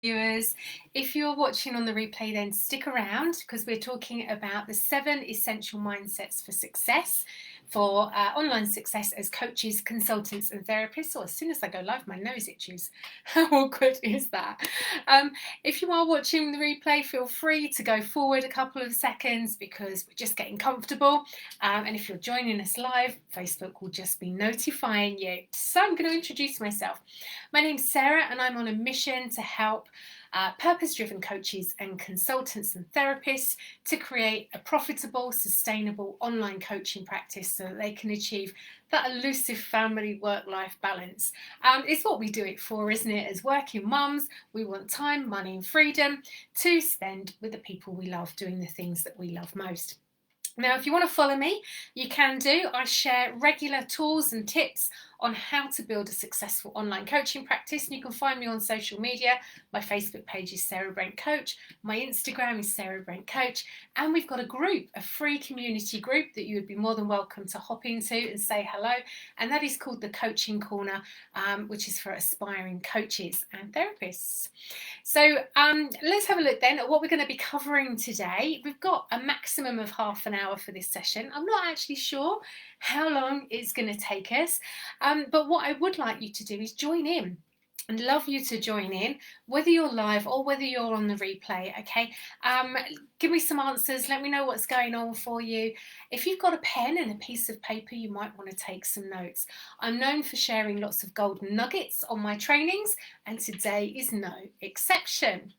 Viewers, if you're watching on the replay, then stick around because we're talking about the 7 essential mindsets for success, for online success as coaches, consultants and therapists. Or as soon as I go live, my nose itches. How awkward is that? If you are watching the replay, feel free to go forward a couple of seconds because we're just getting comfortable. And if you're joining us live, Facebook will just be notifying you. So I'm going to introduce myself. My name's Sarah and I'm on a mission to help purpose-driven coaches and consultants and therapists to create a profitable, sustainable online coaching practice so that they can achieve that elusive family work-life balance. It's what we do it for, isn't it? As working mums, we want time, money and freedom to spend with the people we love, doing the things that we love most. Now, if you want to follow me, you can do. I share regular tools and tips on how to build a successful online coaching practice. And you can find me on social media. My Facebook page is Sarah Brent Coach. My Instagram is Sarah Brent Coach. And we've got a group, a free community group that you would be more than welcome to hop into and say hello. And that is called the Coaching Corner, which is for aspiring coaches and therapists. So let's have a look then at what we're going to be covering today. We've got a maximum of half an hour for this session. I'm not actually sure how long it's going to take us, but what I would like you to do is join in. I'd love you to join in, whether you're live or whether you're on the replay, okay? Give me some answers, let me know what's going on for you. If you've got a pen and a piece of paper, you might want to take some notes. I'm known for sharing lots of golden nuggets on my trainings, and today is no exception.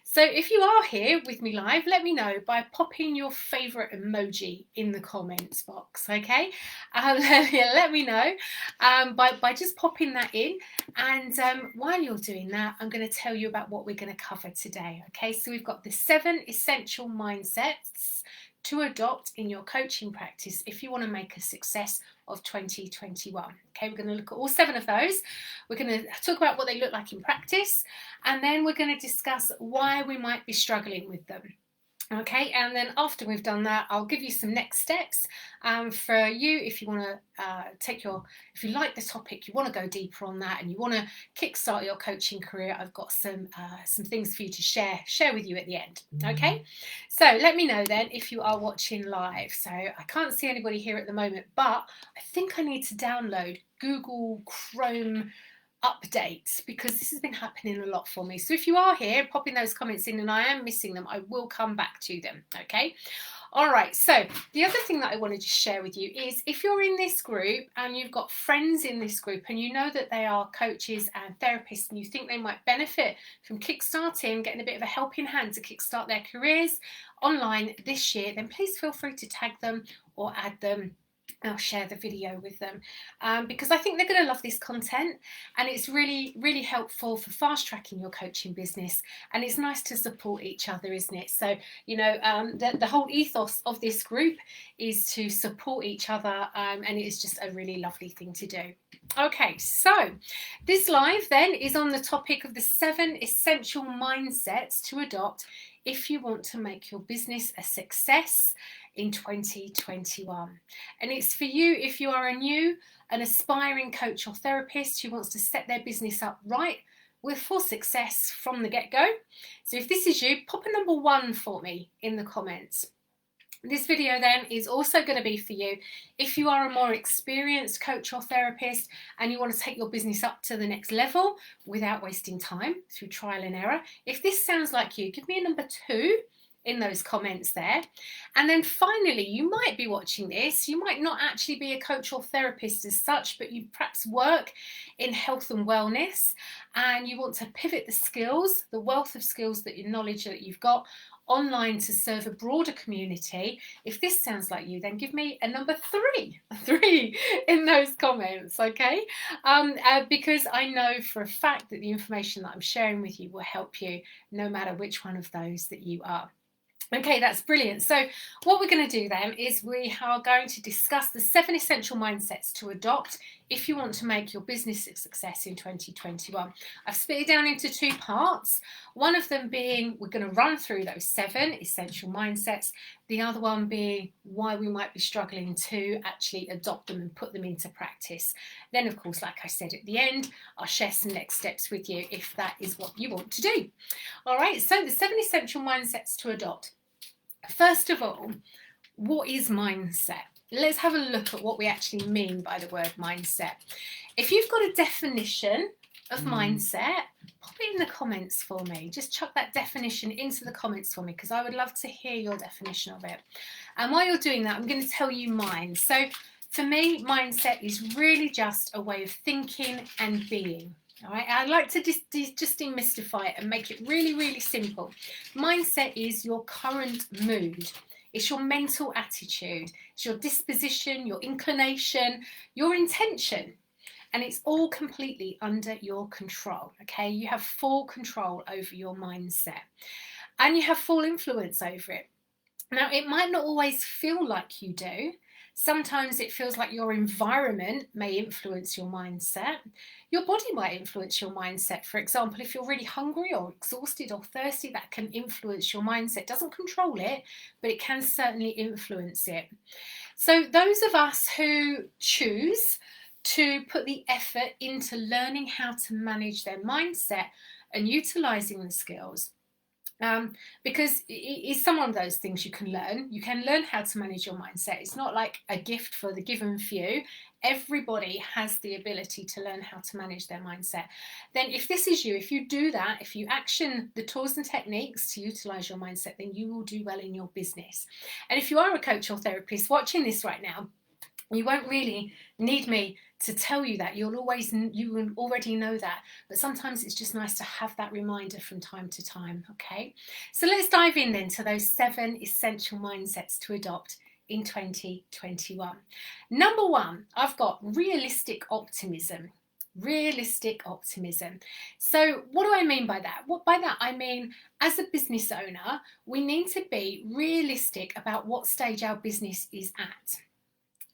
So if you are here with me live, let me know by popping your favourite emoji in the comments box, okay? Let me know by just popping that in. And while you're doing that, I'm going to tell you about what we're going to cover today, okay? So we've got the 7 essential mindsets to adopt in your coaching practice if you want to make a success of 2021. Okay, we're going to look at all 7 of those. We're going to talk about what they look like in practice, and then we're going to discuss why we might be struggling with them. Okay, and then after we've done that, I'll give you some next steps for you if you want to if you like the topic, you want to go deeper on that, and you want to kickstart your coaching career. I've got some things for you to share with you at the end. Okay, so let me know then if you are watching live. So I can't see anybody here at the moment, but I think I need to download Google Chrome updates because this has been happening a lot for me. So if you are here, popping those comments in and I am missing them, I will come back to them, okay? All right, so the other thing that I want to just share with you is if you're in this group and you've got friends in this group and you know that they are coaches and therapists and you think they might benefit from kickstarting, getting a bit of a helping hand to kickstart their careers online this year, then please feel free to tag them or add them. I'll share the video with them because I think they're going to love this content, and it's really, really helpful for fast tracking your coaching business, and it's nice to support each other, isn't it? So, you know, the whole ethos of this group is to support each other, and it is just a really lovely thing to do. Okay, so this live then is on the topic of the 7 essential mindsets to adopt if you want to make your business a success in 2021. And it's for you if you are an aspiring coach or therapist who wants to set their business up right for success from the get-go. So if this is you, pop a number 1 for me in the comments. This video then is also going to be for you if you are a more experienced coach or therapist and you want to take your business up to the next level without wasting time through trial and error. If this sounds like you, give me a number 2 in those comments there. And then finally, you might be watching this, you might not actually be a coach or therapist as such, but you perhaps work in health and wellness and you want to pivot the skills, the wealth of skills that your knowledge that you've got online to serve a broader community. If this sounds like you, then give me a number 3 in those comments, okay? Because I know for a fact that the information that I'm sharing with you will help you no matter which one of those that you are. Okay, that's brilliant. So what we're going to do then is we are going to discuss the 7 essential mindsets to adopt if you want to make your business a success in 2021. I've split it down into 2 parts. One of them being we're going to run through those 7 essential mindsets. The other one being why we might be struggling to actually adopt them and put them into practice. Then, of course, like I said at the end, I'll share some next steps with you if that is what you want to do. All right, so the 7 essential mindsets to adopt. First of all, what is mindset? Let's have a look at what we actually mean by the word mindset. If you've got a definition of mindset, pop it in the comments for me. Just chuck that definition into the comments for me because I would love to hear your definition of it. And while you're doing that, I'm going to tell you mine. So for me, mindset is really just a way of thinking and being. All right, I'd like to just demystify it and make it really, really simple. Mindset is your current mood. It's your mental attitude. It's your disposition, your inclination, your intention. And it's all completely under your control, okay? You have full control over your mindset. And you have full influence over it. Now, it might not always feel like you do. Sometimes it feels like your environment may influence your mindset. Your body might influence your mindset. For example, if you're really hungry or exhausted or thirsty, that can influence your mindset. It doesn't control it, but it can certainly influence it. So those of us who choose to put the effort into learning how to manage their mindset and utilising the skills, because it's some of those things you can learn. You can learn how to manage your mindset. It's not like a gift for the given few. Everybody has the ability to learn how to manage their mindset. Then if this is you, if you do that, if you action the tools and techniques to utilize your mindset, then you will do well in your business. And if you are a coach or therapist watching this right now, you won't really need me to tell you that. You will already know that, but sometimes it's just nice to have that reminder from time to time. Okay, so let's dive in then to those 7 essential mindsets to adopt in 2021. Number 1, I've got realistic optimism. Realistic optimism. So what do I mean by that? By that I mean, as a business owner, we need to be realistic about what stage our business is at.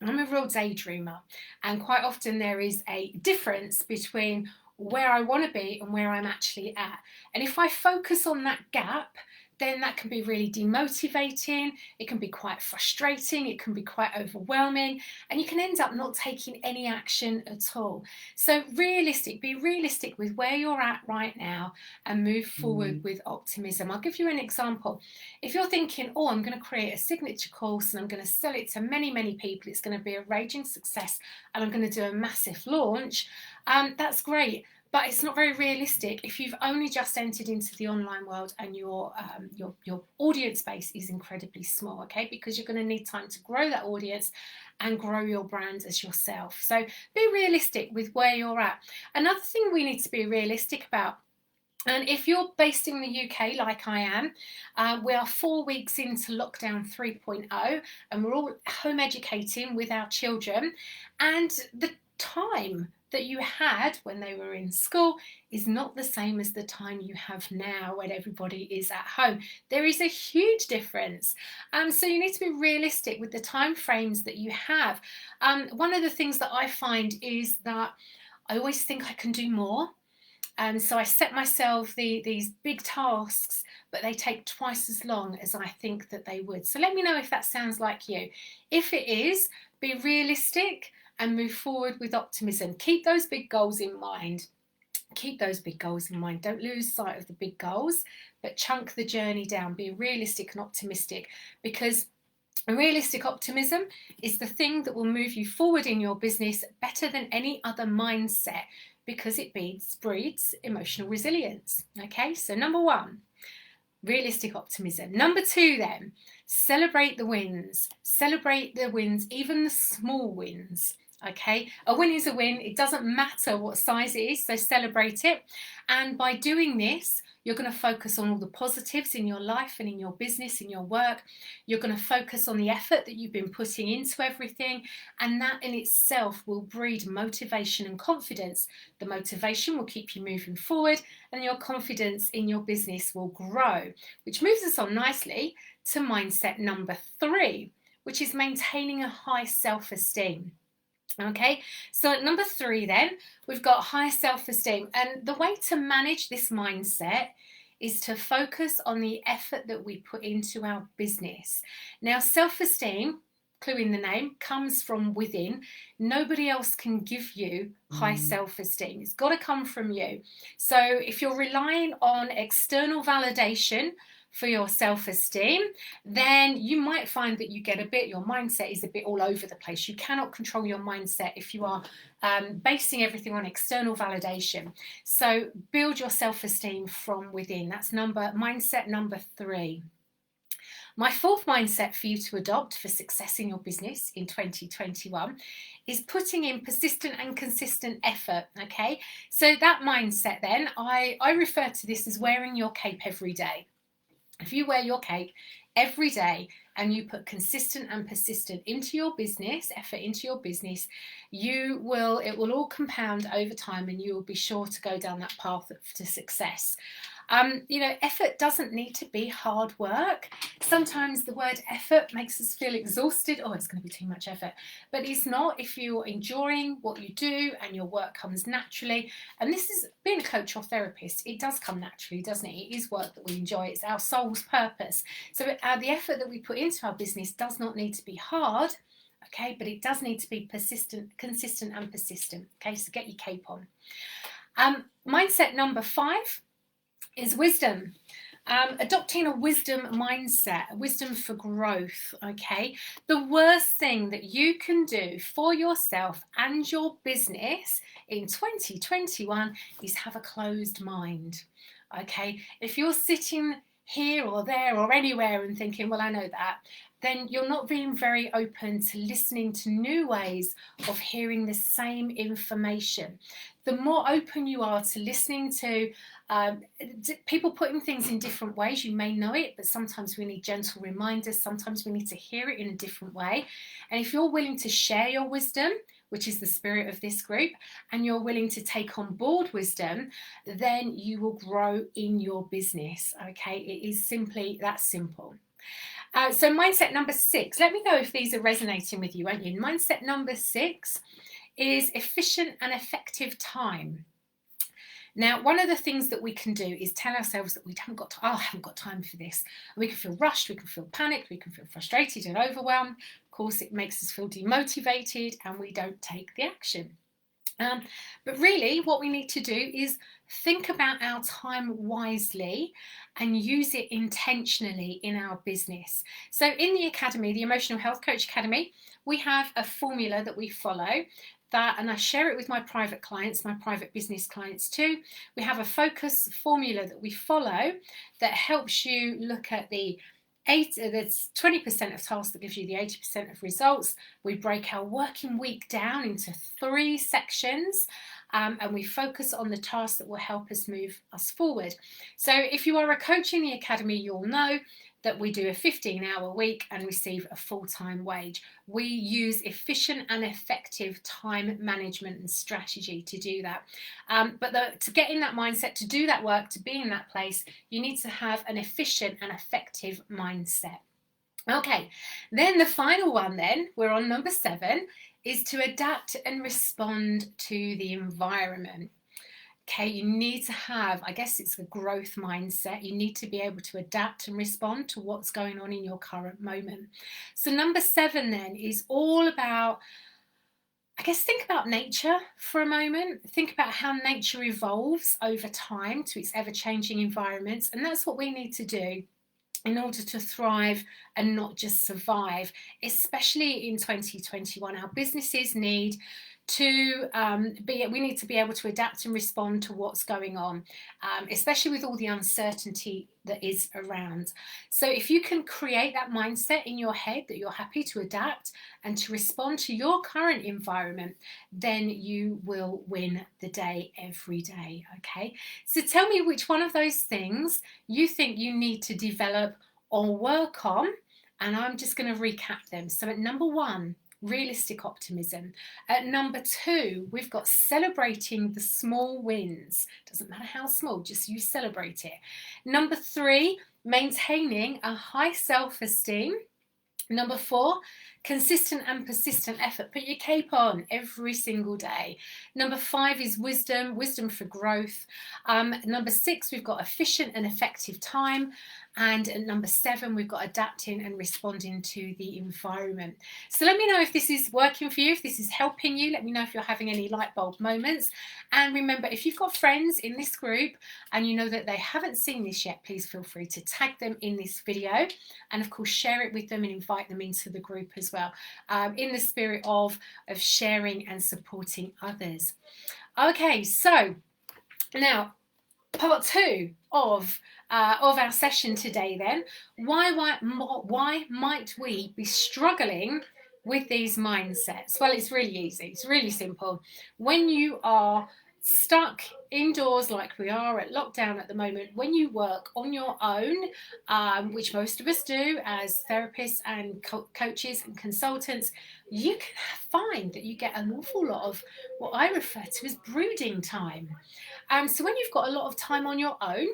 I'm a real daydreamer, and quite often there is a difference between where I want to be and where I'm actually at. And if I focus on that gap, then that can be really demotivating. It can be quite frustrating. It can be quite overwhelming, and you can end up not taking any action at all. So be realistic with where you're at right now and move forward with optimism. I'll give you an example. If you're thinking, oh, I'm going to create a signature course and I'm going to sell it to many, many people, it's going to be a raging success and I'm going to do a massive launch, that's great. But it's not very realistic if you've only just entered into the online world and your audience base is incredibly small, okay? Because you're going to need time to grow that audience and grow your brand as yourself. So be realistic with where you're at. Another thing we need to be realistic about, and if you're based in the UK like I am, we are 4 weeks into lockdown 3.0 and we're all home educating with our children, and the time that you had when they were in school is not the same as the time you have now when everybody is at home. There is a huge difference. So you need to be realistic with the time frames that you have. One of the things that I find is that I always think I can do more. So I set myself these big tasks, but they take twice as long as I think that they would. So let me know if that sounds like you. If it is, be realistic and move forward with optimism. Keep those big goals in mind. Keep those big goals in mind. Don't lose sight of the big goals, but chunk the journey down. Be realistic and optimistic, because a realistic optimism is the thing that will move you forward in your business better than any other mindset, because it breeds emotional resilience. Okay, so number 1, realistic optimism. Number 2 then, celebrate the wins. Celebrate the wins, even the small wins. Okay, a win is a win. It doesn't matter what size it is, so celebrate it. And by doing this, you're going to focus on all the positives in your life and in your business, in your work. You're going to focus on the effort that you've been putting into everything, and that in itself will breed motivation and confidence. The motivation will keep you moving forward, and your confidence in your business will grow, which moves us on nicely to mindset number 3, which is maintaining a high self-esteem. Okay, so at number 3 then, we've got high self-esteem. And the way to manage this mindset is to focus on the effort that we put into our business. Now, self-esteem, clue in the name, comes from within. Nobody else can give you high self-esteem. It's got to come from you. So if you're relying on external validation for your self-esteem, then you might find that your mindset is a bit all over the place. You cannot control your mindset if you are basing everything on external validation. So build your self-esteem from within. That's mindset number 3. My 4th mindset for you to adopt for success in your business in 2021 is putting in persistent and consistent effort. Okay, so that mindset then, I refer to this as wearing your cape every day. If you wear your cape every day and you put consistent and persistent into your business, effort into your business, it will all compound over time, and you will be sure to go down that path to success. Effort doesn't need to be hard work. Sometimes the word effort makes us feel exhausted. Oh, it's going to be too much effort. But it's not if you're enjoying what you do and your work comes naturally. And this is being a coach or therapist. It does come naturally, doesn't it? It is work that we enjoy. It's our soul's purpose. So the effort that we put into our business does not need to be hard. Okay, but it does need to be persistent, consistent and persistent. Okay, so get your cape on. Mindset number 5 is wisdom. Adopting a wisdom mindset, wisdom for growth. Okay, the worst thing that you can do for yourself and your business in 2021 is have a closed mind. Okay, if you're sitting here or there or anywhere and thinking, well, I know that, then you're not being very open to listening to new ways of hearing the same information. The more open you are to listening to people putting things in different ways, you may know it, but sometimes we need gentle reminders. Sometimes we need to hear it in a different way. And if you're willing to share your wisdom, which is the spirit of this group, and you're willing to take on board wisdom, then you will grow in your business. Okay, it is simply that simple. So mindset number 6, let me know if these are resonating with you, won't you? Mindset number 6 is efficient and effective time. Now, one of the things that we can do is tell ourselves that I haven't got time for this. And we can feel rushed, we can feel panicked, we can feel frustrated and overwhelmed. Of course, it makes us feel demotivated and we don't take the action. But really what we need to do is think about our time wisely and use it intentionally in our business. So in the academy, the Emotional Health Coach Academy, we have a formula that we follow and I share it with my private clients, my private business clients too. We have a focus formula that we follow that helps you look at that's 20% of tasks that gives you the 80% of results. We break our working week down into 3 sections and we focus on the tasks that will help us move us forward. So if you are a coach in the academy, you'll know that we do a 15-hour week and receive a full-time wage. We use efficient and effective time management and strategy to do that. But to get in that mindset, to do that work, to be in that place, you need to have an efficient and effective mindset. Okay, then the final one then, we're on number 7, is to adapt and respond to the environment. Okay, you need to have, I guess it's a growth mindset. You need to be able to adapt and respond to what's going on in your current moment. So number 7 then is all about, I guess, think about nature for a moment. Think about how nature evolves over time to its ever-changing environments. And that's what we need to do in order to thrive and not just survive, especially in 2021. Our businesses need we need to be able to adapt and respond to what's going on, especially with all the uncertainty that is around. So if you can create that mindset in your head that you're happy to adapt and to respond to your current environment, then you will win the day every day. Okay, so tell me which one of those things you think you need to develop or work on, and I'm just going to recap them. So at number 1, realistic optimism. At number 2, we've got celebrating the small wins. Doesn't matter how small, just you celebrate it. Number 3, maintaining a high self-esteem. Number 4, consistent and persistent effort. Put your cape on every single day. Number 5 is wisdom for growth. Number 6, we've got efficient and effective time. And at number 7, we've got adapting and responding to the environment. So let me know if this is working for you, if this is helping you. Let me know if you're having any light bulb moments. And remember, if you've got friends in this group and you know that they haven't seen this yet, please feel free to tag them in this video. And of course, share it with them and invite them into the group as well, in the spirit of sharing and supporting others. Okay, so now part 2 of our session today then. Why might we be struggling with these mindsets? Well, it's really easy. It's really simple. When you are stuck indoors like we are at lockdown at the moment, when you work on your own, which most of us do as therapists and coaches and consultants, you can find that you get an awful lot of what I refer to as brooding time. So when you've got a lot of time on your own,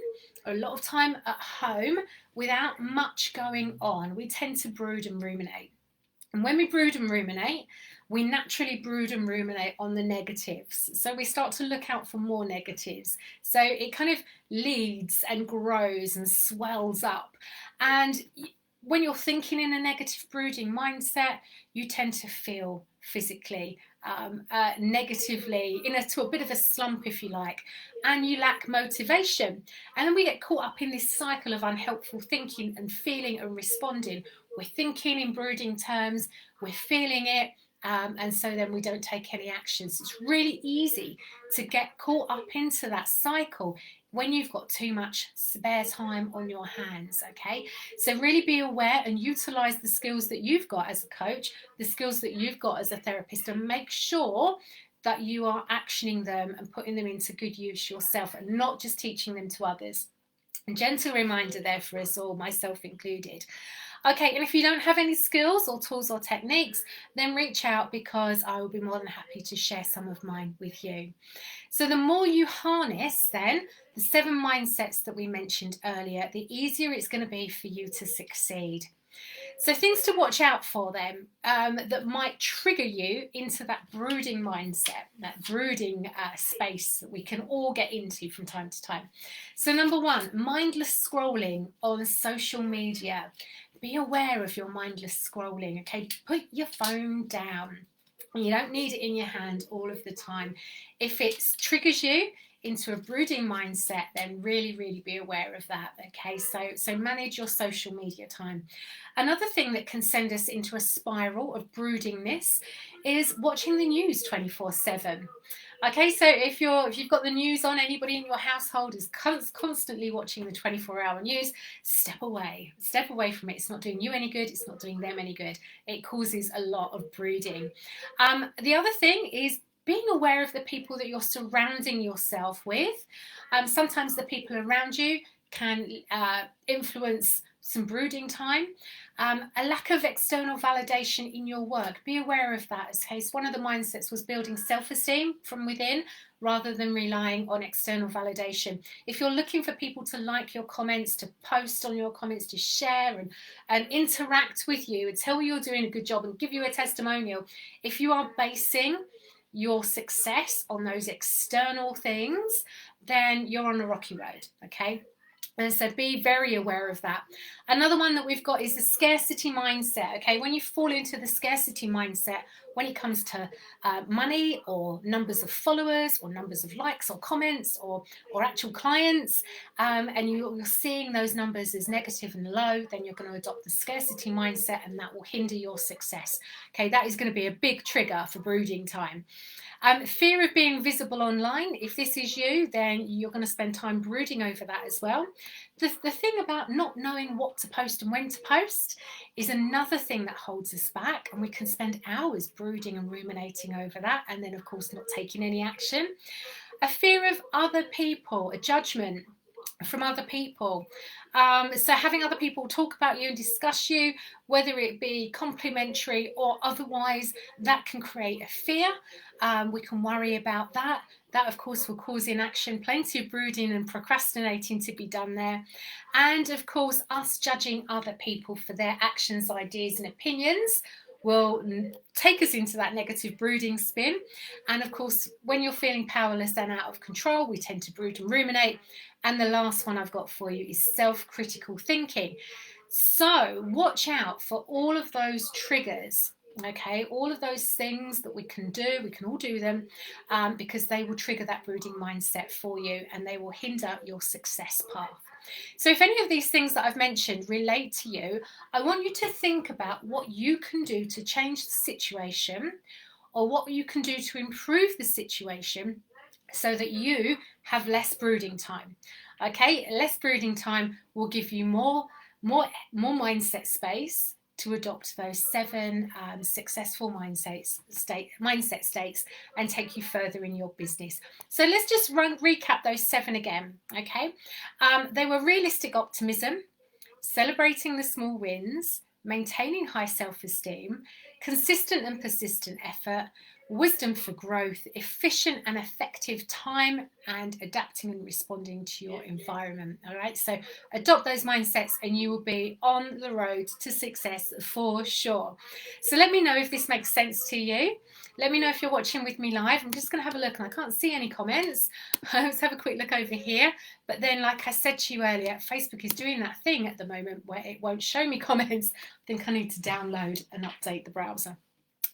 or a lot of time at home without much going on, we tend to brood and ruminate. And when we brood and ruminate, we naturally brood and ruminate on the negatives. So we start to look out for more negatives. So it kind of leads and grows and swells up. And when you're thinking in a negative brooding mindset, you tend to feel physically negatively, to a bit of a slump, if you like, and you lack motivation. And then we get caught up in this cycle of unhelpful thinking and feeling and responding. We're thinking in brooding terms, we're feeling it, and so then we don't take any actions. It's really easy to get caught up into that cycle when you've got too much spare time on your hands, okay? So really be aware and utilize the skills that you've got as a coach, the skills that you've got as a therapist, and make sure that you are actioning them and putting them into good use yourself and not just teaching them to others. A gentle reminder there for us all, myself included. Okay, and if you don't have any skills or tools or techniques, then reach out, because I will be more than happy to share some of mine with you. So the more you harness then the 7 mindsets that we mentioned earlier, the easier it's going to be for you to succeed. So things to watch out for then, that might trigger you into that brooding mindset, that brooding space that we can all get into from time to time. So number 1, mindless scrolling on social media. Be aware of your mindless scrolling, okay? Put your phone down. You don't need it in your hand all of the time. If it triggers you into a brooding mindset, then really be aware of that, okay? So manage your social media time. Another thing that can send us into a spiral of broodingness is watching the news 24/7. Okay, so if you've got the news on, anybody in your household is constantly watching the 24-hour news, step away from it. It's not doing you any good, it's not doing them any good. It causes a lot of brooding. The other thing is being aware of the people that you're surrounding yourself with. Sometimes the people around you can influence some brooding time. A lack of external validation in your work. Be aware of that. As case, one of the mindsets was building self-esteem from within rather than relying on external validation. If you're looking for people to like your comments, to post on your comments, to share and interact with you and tell you you're doing a good job and give you a testimonial, if you are basing your success on those external things, then you're on a rocky road, okay? And so be very aware of that. Another one that we've got is the scarcity mindset. Okay, when you fall into the scarcity mindset, when it comes to money or numbers of followers or numbers of likes or comments or actual clients, and you're seeing those numbers as negative and low, then you're going to adopt the scarcity mindset, and that will hinder your success. Okay, that is going to be a big trigger for brooding time. Fear of being visible online. If this is you, then you're going to spend time brooding over that as well. The thing about not knowing what to post and when to post is another thing that holds us back, and we can spend hours brooding and ruminating over that, and then of course not taking any action. A fear of other people, a judgment from other people. So having other people talk about you and discuss you, whether it be complimentary or otherwise, that can create a fear. We can worry about that. That, of course, will cause inaction, plenty of brooding and procrastinating to be done there. And, of course, us judging other people for their actions, ideas and opinions will take us into that negative brooding spin. And, of course, when you're feeling powerless and out of control, we tend to brood and ruminate. And the last one I've got for you is self-critical thinking. So watch out for all of those triggers. Okay, all of those things that we can all do them, because they will trigger that brooding mindset for you, and they will hinder your success path. So if any of these things that I've mentioned relate to you, I want you to think about what you can do to change the situation, or what you can do to improve the situation so that you have less brooding time. Okay, less brooding time will give you more mindset space to adopt those 7 successful mindset states and take you further in your business. So let's just recap those 7 again. Okay, they were realistic optimism, celebrating the small wins, maintaining high self-esteem, consistent and persistent effort, wisdom for growth, efficient and effective time, and adapting and responding to your environment. All right, so adopt those mindsets and you will be on the road to success for sure. So let me know if this makes sense to you. Let me know if you're watching with me live. I'm just going to have a look, and I can't see any comments. Let's have a quick look over here. But then, like I said to you earlier, Facebook is doing that thing at the moment where it won't show me comments. I think I need to download and update the browser.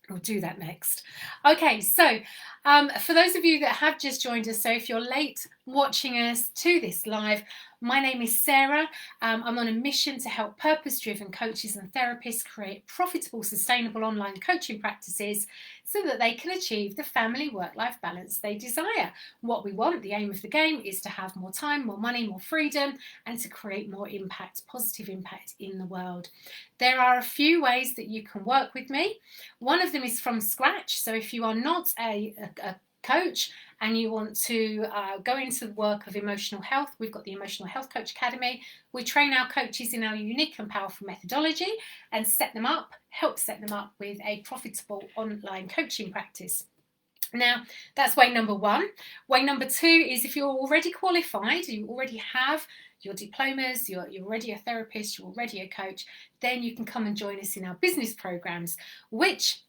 We'll do that next. Okay, so for those of you that have just joined us, so if you're late watching us to this live, my name is Sarah. I'm on a mission to help purpose-driven coaches and therapists create profitable, sustainable online coaching practices so that they can achieve the family work-life balance they desire. What we want, the aim of the game, is to have more time, more money, more freedom, and to create more impact, positive impact in the world. There are a few ways that you can work with me. One of them is from scratch. So if you are not a coach and you want to go into the work of emotional health, we've got the Emotional Health Coach Academy. We train our coaches in our unique and powerful methodology and help set them up with a profitable online coaching practice. Now, that's way number 1. Way number 2 is if you're already qualified, you already have your diplomas, you're already a therapist, you're already a coach, then you can come and join us in our business programs, which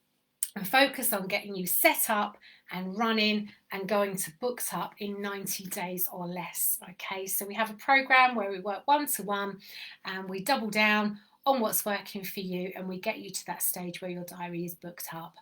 focus on getting you set up and running and going to booked up in 90 days or less. Okay, so we have a program where we work one-to-one and we double down on what's working for you, and we get you to that stage where your diary is booked up.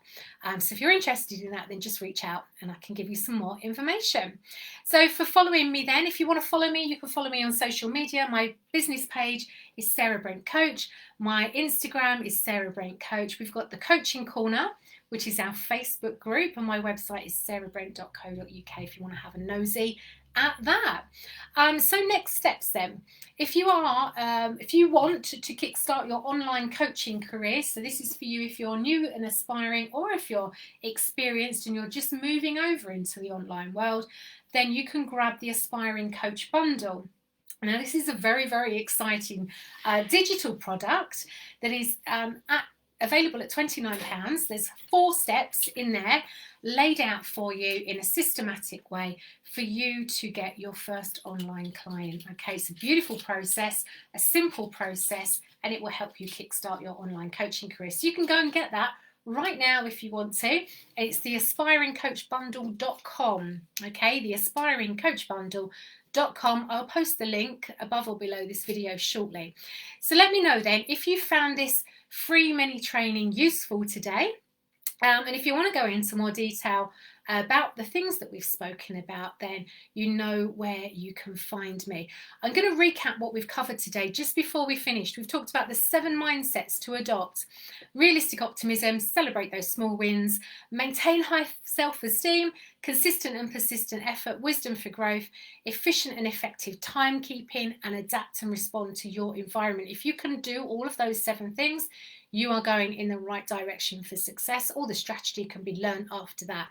So if you're interested in that, then just reach out and I can give you some more information. So for following me then, if you want to follow me, you can follow me on social media. My business page is Sarah Brent Coach. My Instagram is Sarah Brent Coach. We've got the Coaching Corner, which is our Facebook group, and my website is sarahbrent.co.uk if you want to have a nosy at that. So next steps then, if you want to kickstart your online coaching career, so this is for you if you're new and aspiring, or if you're experienced and you're just moving over into the online world, then you can grab the Aspiring Coach Bundle. Now this is a very, very exciting digital product that is available at £29. There's 4 steps in there laid out for you in a systematic way for you to get your first online client. Okay, it's a beautiful process, a simple process, and it will help you kickstart your online coaching career. So you can go and get that right now if you want to. It's the aspiringcoachbundle.com. Okay, the aspiringcoachbundle.com. www.jennings.com. I'll post the link above or below this video shortly. So let me know then if you found this free mini training useful today. And if you want to go into more detail about the things that we've spoken about, then you know where you can find me. I'm going to recap what we've covered today just before we finished. We've talked about the 7 mindsets to adopt: realistic optimism, celebrate those small wins, maintain high self-esteem, consistent and persistent effort, wisdom for growth, efficient and effective timekeeping, and adapt and respond to your environment. If you can do all of those 7 things, you are going in the right direction for success. All the strategy can be learned after that.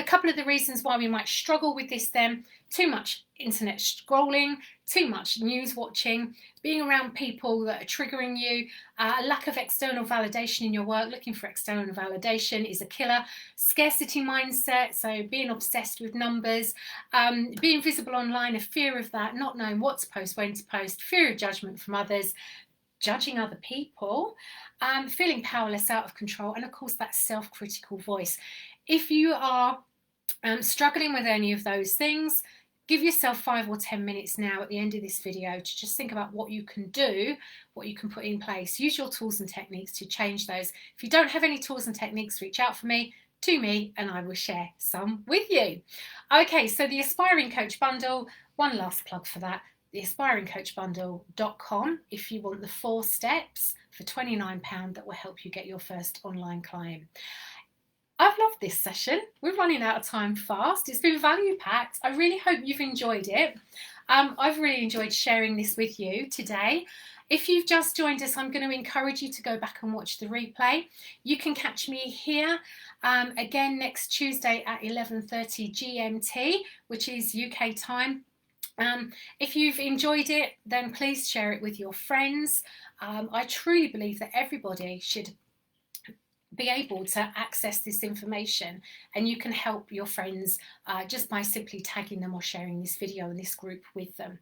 Couple of the reasons why we might struggle with this then: too much internet scrolling, too much news watching, being around people that are triggering you, a lack of external validation in your work. Looking for external validation is a killer. Scarcity mindset, so being obsessed with numbers, being visible online, a fear of that, not knowing what to post, when to post, fear of judgment from others, judging other people, feeling powerless, out of control, and of course that self-critical voice. If you are struggling with any of those things, give yourself 5 or 10 minutes now at the end of this video to just think about what you can do, what you can put in place. Use your tools and techniques to change those. If you don't have any tools and techniques, reach out for me, to me, and I will share some with you. Okay, so the Aspiring Coach Bundle, one last plug for that, theaspiringcoachbundle.com if you want the 4 steps for £29 that will help you get your first online client. I've loved this session. We're running out of time fast. It's been value packed. I really hope you've enjoyed it. I've really enjoyed sharing this with you today. If you've just joined us, I'm going to encourage you to go back and watch the replay. You can catch me here again next Tuesday at 11:30 GMT, which is UK time. If you've enjoyed it, then please share it with your friends. I truly believe that everybody should be able to access this information, and you can help your friends just by simply tagging them or sharing this video and this group with them.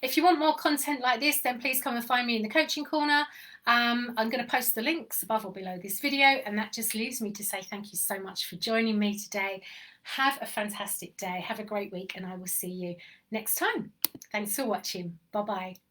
If you want more content like this, then please come and find me in the coaching corner. I'm going to post the links above or below this video, and that just leaves me to say thank you so much for joining me today. Have a fantastic day, have a great week, and I will see you next time. Thanks for watching. Bye bye.